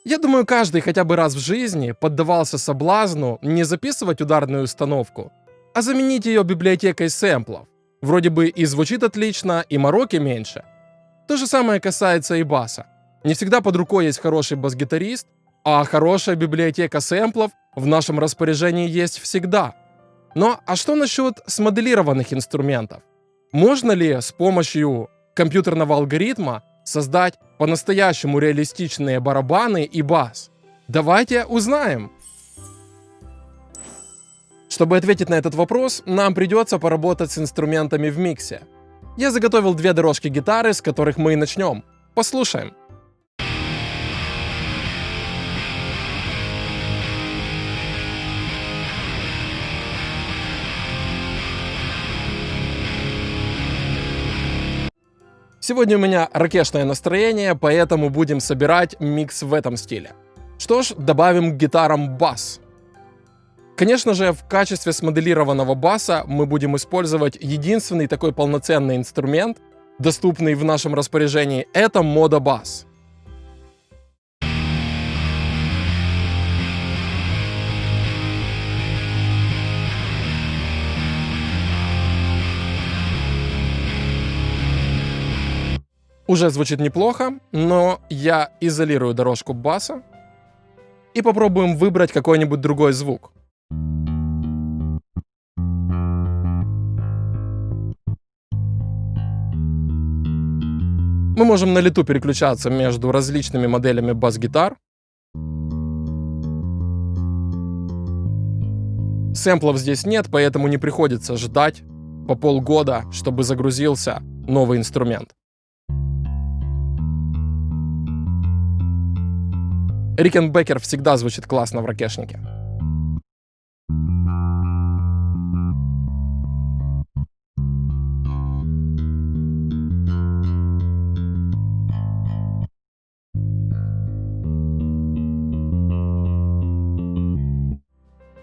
Я думаю, каждый хотя бы раз в жизни поддавался соблазну не записывать ударную установку, а заменить ее библиотекой сэмплов. Вроде бы и звучит отлично, и мороки меньше. То же самое касается и баса. Не всегда под рукой есть хороший бас-гитарист, а хорошая библиотека сэмплов в нашем распоряжении есть всегда. Но а что насчет смоделированных инструментов? Можно ли с помощью компьютерного алгоритма создать по-настоящему реалистичные барабаны и бас? Давайте узнаем. Чтобы ответить на этот вопрос, нам придется поработать с инструментами в миксе. Я заготовил 2 дорожки гитары, с которых мы и начнем. Послушаем. Сегодня у меня ракешное настроение, поэтому будем собирать микс в этом стиле. Что ж, добавим к гитарам бас. Конечно же, в качестве смоделированного баса мы будем использовать единственный такой полноценный инструмент, доступный в нашем распоряжении, это Modo Bass. Уже звучит неплохо, но я изолирую дорожку баса и попробуем выбрать какой-нибудь другой звук. Мы можем на лету переключаться между различными моделями бас-гитар. Сэмплов здесь нет, поэтому не приходится ждать по полгода, чтобы загрузился новый инструмент. Рикенбекер всегда звучит классно в ракешнике.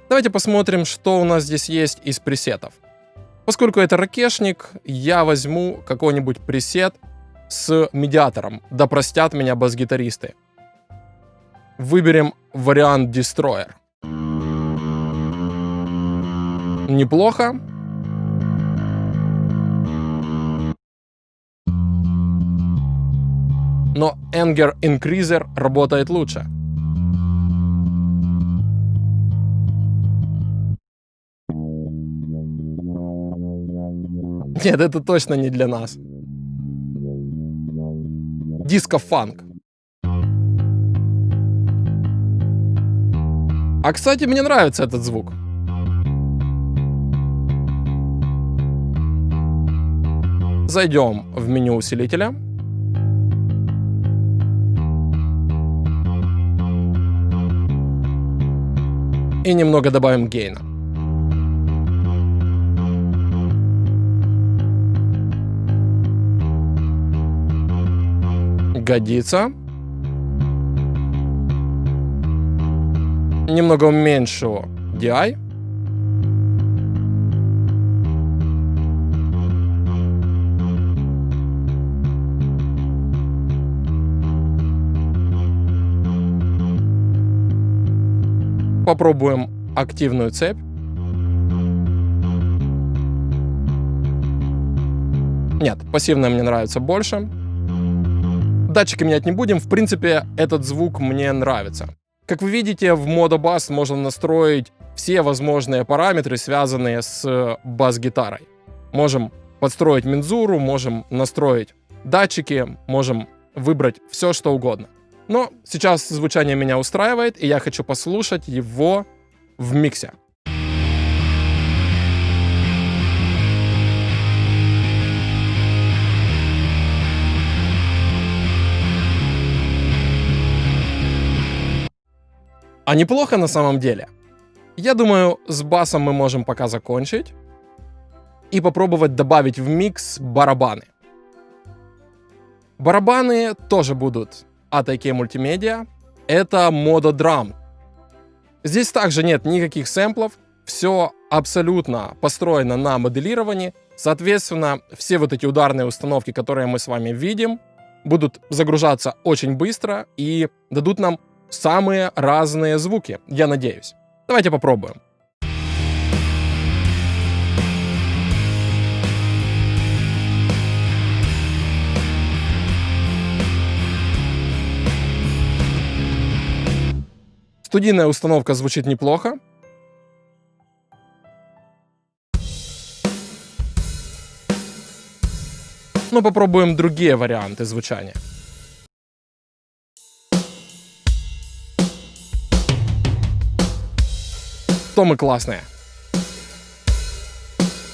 Давайте посмотрим, что у нас здесь есть из пресетов. Поскольку это ракешник, я возьму какой-нибудь пресет с медиатором. Да простят меня бас-гитаристы. Выберем вариант Destroyer. Неплохо. Но Anger Increaser работает лучше. Нет, это точно не для нас. Диско-фанк. А, кстати, мне нравится этот звук. Зайдем в меню усилителя. И немного добавим гейна. Годится. Немного уменьшу DI. Попробуем активную цепь. Нет, пассивная мне нравится больше. Датчики менять не будем. В принципе, этот звук мне нравится. Как вы видите, в Modo Bass можно настроить все возможные параметры, связанные с бас-гитарой. Можем подстроить мензуру, можем настроить датчики, можем выбрать все, что угодно. Но сейчас звучание меня устраивает, и я хочу послушать его в миксе. А неплохо на самом деле. Я думаю, с басом мы можем пока закончить и попробовать добавить в микс барабаны. Барабаны тоже будут от IK Multimedia. Это Modo Drum. Здесь также нет никаких сэмплов. Все абсолютно построено на моделировании. Соответственно, все вот эти ударные установки, которые мы с вами видим, будут загружаться очень быстро и дадут нам самые разные звуки, я надеюсь. Давайте попробуем. Студийная установка звучит неплохо. Но попробуем другие варианты звучания. Томы классные.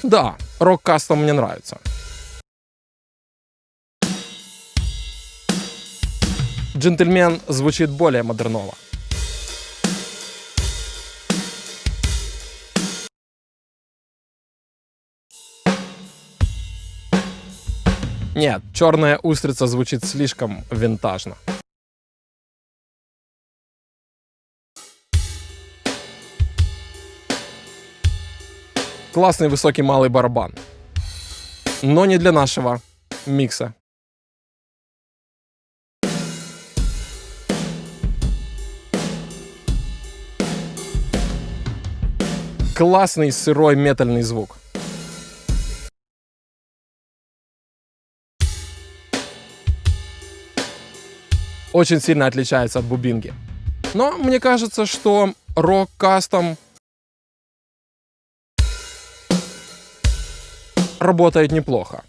Да, Rock Custom мне нравится. Джентльмен звучит более модерново. Нет, черная устрица звучит слишком винтажно. Классный высокий малый барабан. Но не для нашего микса. Классный сырой метальный звук. Очень сильно отличается от бубинги. Но мне кажется, что Rock Custom работает неплохо.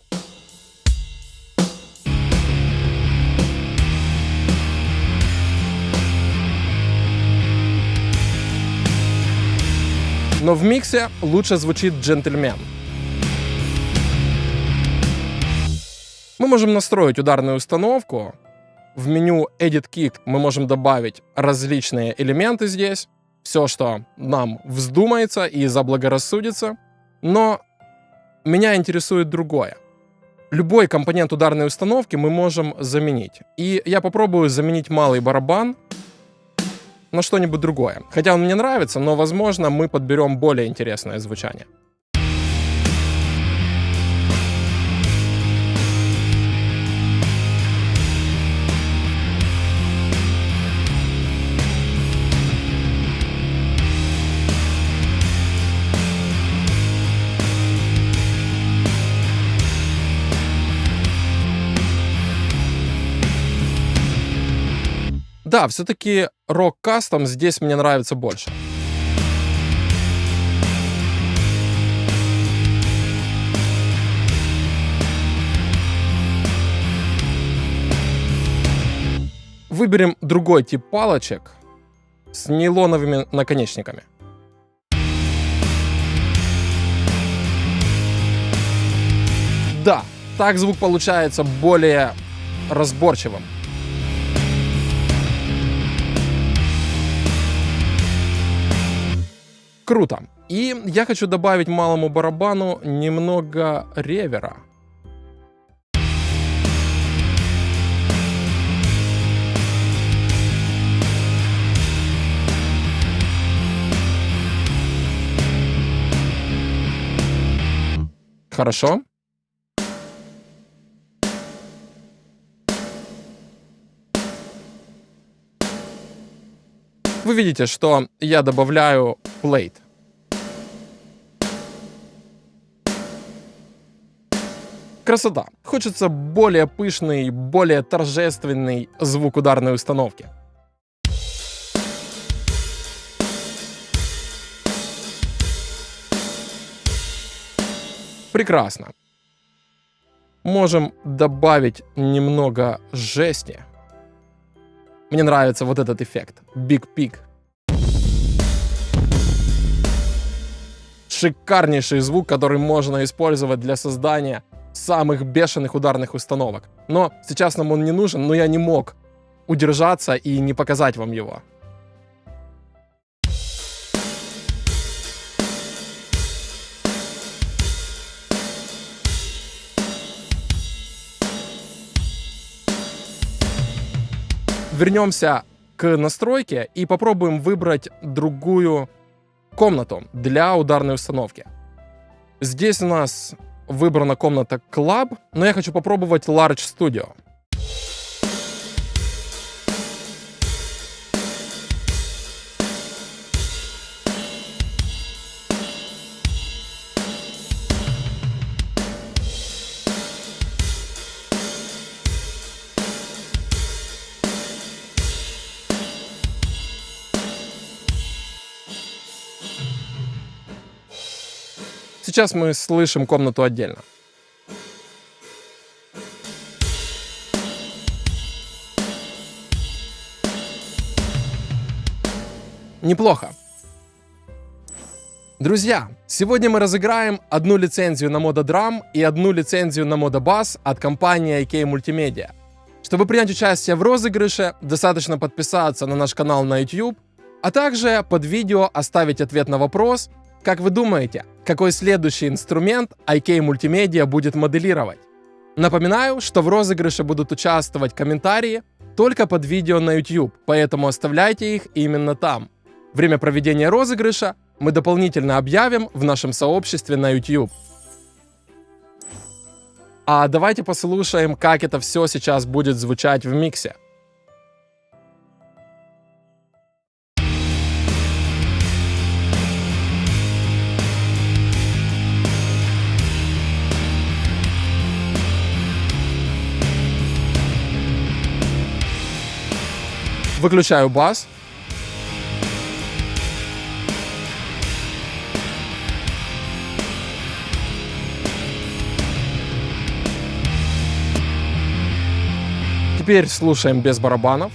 Но в миксе лучше звучит Джентльмен. Мы можем настроить ударную установку. В меню Edit Kit мы можем добавить различные элементы здесь. Все, что нам вздумается и заблагорассудится. Но меня интересует другое. Любой компонент ударной установки мы можем заменить. И я попробую заменить малый барабан на что-нибудь другое. Хотя он мне нравится, но, возможно, мы подберем более интересное звучание. Да, все-таки Rock Custom здесь мне нравится больше. Выберем другой тип палочек с нейлоновыми наконечниками. Да, так звук получается более разборчивым. Круто. И я хочу добавить малому барабану немного ревера. Хорошо. Вы видите, что я добавляю плейт. Красота. Хочется более пышный, более торжественный звук ударной установки. Прекрасно. Можем добавить немного жести. Мне нравится вот этот эффект. Big Pig. Шикарнейший звук, который можно использовать для создания самых бешеных ударных установок. Но сейчас нам он не нужен, но я не мог удержаться и не показать вам его. Вернемся к настройке и попробуем выбрать другую комнату для ударной установки. Здесь у нас выбрана комната Club, но я хочу попробовать Large Studio. сейчас мы слышим комнату отдельно. Неплохо. Друзья, сегодня мы разыграем одну лицензию на мододрам и одну лицензию на модобас от компании IK Multimedia. Чтобы принять участие в розыгрыше, достаточно подписаться на наш канал на YouTube, а также под видео оставить ответ на вопрос, как вы думаете, какой следующий инструмент IK Multimedia будет моделировать. Напоминаю, что в розыгрыше будут участвовать комментарии только под видео на YouTube, поэтому оставляйте их именно там. Время проведения розыгрыша мы дополнительно объявим в нашем сообществе на YouTube. А давайте послушаем, как это все сейчас будет звучать в миксе. Выключаю бас. Теперь слушаем без барабанов.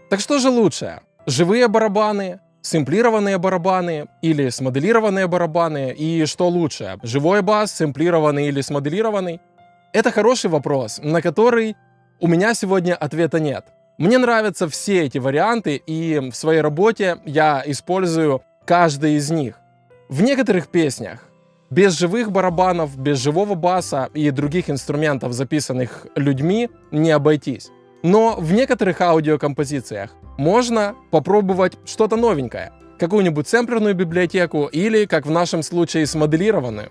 Так что же лучше? Живые барабаны, сэмплированные барабаны или смоделированные барабаны? И что лучше? Живой бас, сэмплированный или смоделированный? Это хороший вопрос, на который у меня сегодня ответа нет. Мне нравятся все эти варианты, и в своей работе я использую каждый из них. В некоторых песнях без живых барабанов, без живого баса и других инструментов, записанных людьми, не обойтись. Но в некоторых аудиокомпозициях можно попробовать что-то новенькое, какую-нибудь сэмплерную библиотеку или, как в нашем случае, смоделированную.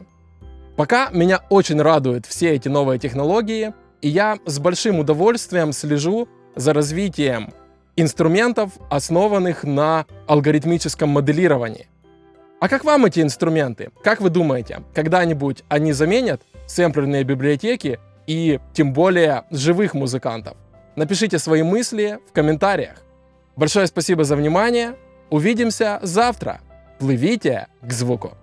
Пока меня очень радуют все эти новые технологии, и я с большим удовольствием слежу за развитием инструментов, основанных на алгоритмическом моделировании. А как вам эти инструменты? Как вы думаете, когда-нибудь они заменят сэмплерные библиотеки и тем более живых музыкантов? Напишите свои мысли в комментариях. Большое спасибо за внимание. Увидимся завтра. Плывите к звуку.